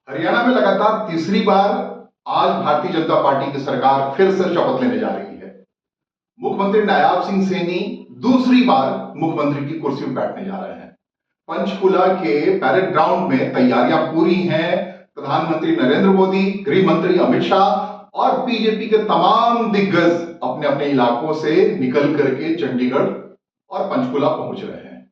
हरियाणा में लगातार तीसरी बार आज भारतीय जनता पार्टी की सरकार फिर से शपथ लेने जा रही है। मुख्यमंत्री नायाब सिंह सैनी दूसरी बार मुख्यमंत्री की कुर्सी पर बैठने जा रहे हैं। पंचकुला के पैरेड ग्राउंड में तैयारियां पूरी हैं। प्रधानमंत्री नरेंद्र मोदी, गृह मंत्री अमित शाह और बीजेपी के तमाम दिग्गज अपने अपने इलाकों से निकल करके चंडीगढ़ और पंचकुला पहुंच रहे हैं।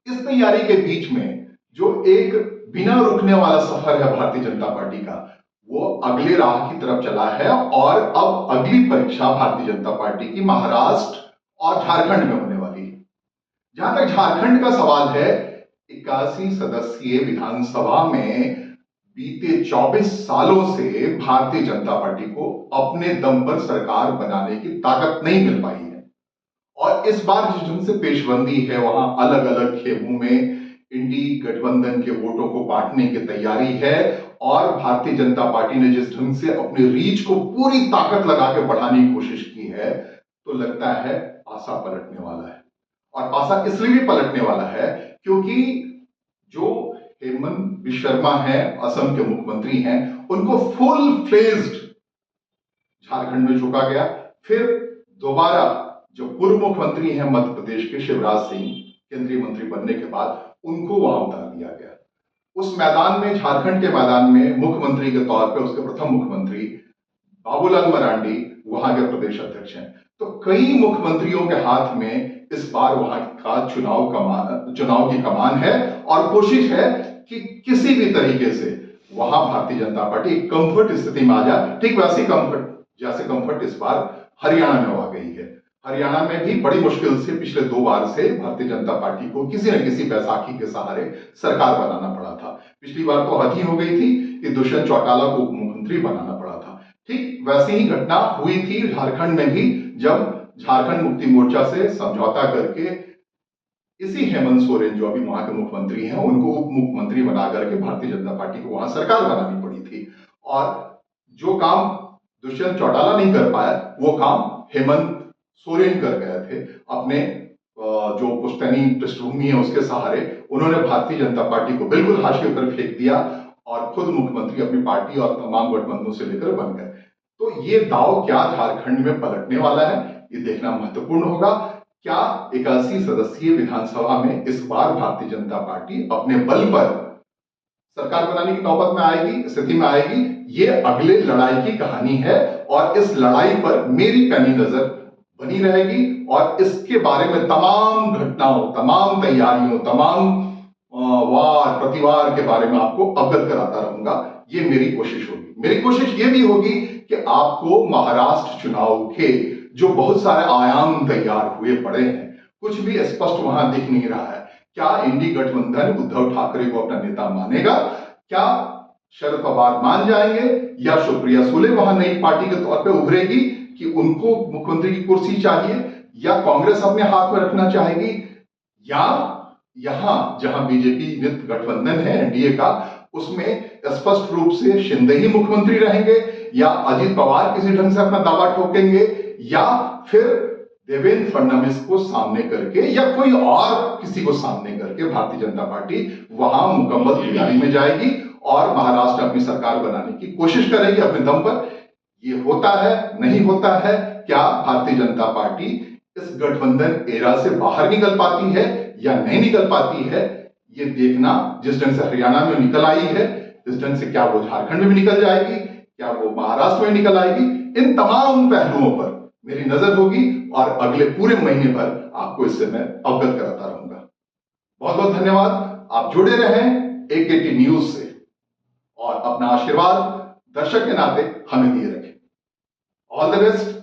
इस तैयारी के बीच में जो एक बिना रुकने वाला सफर है भारतीय जनता पार्टी का, वो अगले राह की तरफ चला है और अब अगली परीक्षा भारतीय जनता पार्टी की महाराष्ट्र और झारखंड में होने वाली है। जहां तक झारखंड का सवाल है, 81 सदस्यीय विधानसभा में बीते 24 सालों से भारतीय जनता पार्टी को अपने दम पर सरकार बनाने की ताकत नहीं मिल पाई है। और इस बार जिस ढंग से पेशबंदी है, वहां अलग अलग खेमों में इंडी गठबंधन के वोटों को बांटने की तैयारी है और भारतीय जनता पार्टी ने जिस ढंग से अपने रीच को पूरी ताकत लगा के बढ़ाने की कोशिश की है, तो लगता है पासा पलटने वाला है। और पासा इसलिए भी पलटने वाला है क्योंकि जो हेमंत बिश्व शर्मा है, असम के मुख्यमंत्री हैं, उनको फुल फ्लेज्ड झारखंड में झोंका गया। फिर दोबारा जो पूर्व मुख्यमंत्री हैं मध्य प्रदेश के शिवराज सिंह, केंद्रीय मंत्री बनने के बाद उनको वहां उतार दिया गया। उस मैदान में, झारखंड के मैदान में मुख्यमंत्री के तौर पर उसके प्रथम मुख्यमंत्री बाबूलाल मरांडी वहां के प्रदेश अध्यक्ष हैं। तो कई मुख्यमंत्रियों के हाथ में इस बार वहां का चुनाव की कमान है और कोशिश है कि किसी भी तरीके से वहां भारतीय जनता पार्टी कंफर्ट स्थिति में आ जाए। ठीक वैसी कंफर्ट जैसे कंफर्ट इस बार हरियाणा में आ गई है। हरियाणा में भी बड़ी मुश्किल से पिछले 2 बार से भारतीय जनता पार्टी को किसी न किसी बैसाखी के सहारे सरकार बनाना पड़ा था। पिछली बार तो हद ही हो गई थी कि दुष्यंत चौटाला को उप मुख्यमंत्री बनाना पड़ा था। ठीक वैसी ही घटना हुई थी झारखंड में भी, जब झारखंड मुक्ति मोर्चा से समझौता करके इसी हेमंत सोरेन जो अभी वहां के मुख्यमंत्री हैं, उनको उप मुख्यमंत्री बना करके भारतीय जनता पार्टी को वहां सरकार बनानी पड़ी थी। और जो काम दुष्यंत चौटाला नहीं कर पाया, वो काम हेमंत सोरेन कर गए थे। अपने जो पुश्तैनी पृष्ठभूमि है उसके सहारे उन्होंने भारतीय जनता पार्टी को बिल्कुल हाशिए पर फेंक दिया और खुद मुख्यमंत्री अपनी पार्टी और तमाम गठबंधनों से लेकर बन गए। तो ये दाव क्या झारखंड में पलटने वाला है, ये देखना महत्वपूर्ण होगा। क्या 81 सदस्यीय विधानसभा में इस बार भारतीय जनता पार्टी अपने बल पर सरकार बनाने की नौबत में आएगी, स्थिति में आएगी? ये अगले लड़ाई की कहानी है और इस लड़ाई पर मेरी पैनी नजर बनी रहेगी और इसके बारे में तमाम घटनाओं, तमाम तैयारियों, तमाम वार प्रतिवार के बारे में आपको अवगत कराता रहूंगा। ये मेरी कोशिश होगी। मेरी कोशिश ये भी होगी कि आपको महाराष्ट्र चुनाव के जो बहुत सारे आयाम तैयार हुए पड़े हैं, कुछ भी स्पष्ट वहां दिख नहीं रहा है। क्या इंडी गठबंधन उद्धव ठाकरे को अपना नेता मानेगा? क्या शरद पवार मान जाएंगे या सुप्रिया सुले वहां नई पार्टी के तौर पे उभरेगी कि उनको मुख्यमंत्री की कुर्सी चाहिए, या कांग्रेस अपने हाथ में रखना चाहेगी, या यहां जहां बीजेपी नित गठबंधन है एनडीए का, उसमें स्पष्ट रूप से शिंदे ही मुख्यमंत्री रहेंगे, या अजित पवार किसी ढंग से अपना दावा ठोकेंगे, या फिर देवेंद्र फडणवीस को सामने करके या कोई और किसी को सामने करके भारतीय जनता पार्टी वहां मुकम्मल तैयारी में जाएगी और महाराष्ट्र में अपनी सरकार बनाने की कोशिश करेगी अपने दम पर। ये होता है, नहीं होता है? क्या भारतीय जनता पार्टी इस गठबंधन एरा से बाहर निकल पाती है या नहीं निकल पाती है? ये देखना, जिस ढंग से हरियाणा में निकल आई है, इस ढंग से क्या वो झारखंड में भी निकल जाएगी, क्या वो महाराष्ट्र में निकल आएगी? इन तमाम पहलुओं पर मेरी नजर होगी और अगले पूरे महीने भर आपको इससे मैं अवगत कराता रहूंगा। बहुत बहुत धन्यवाद। आप जुड़े रहें AKT न्यूज से और अपना आशीर्वाद दर्शक के नाते हमें दिए रखें। All the best.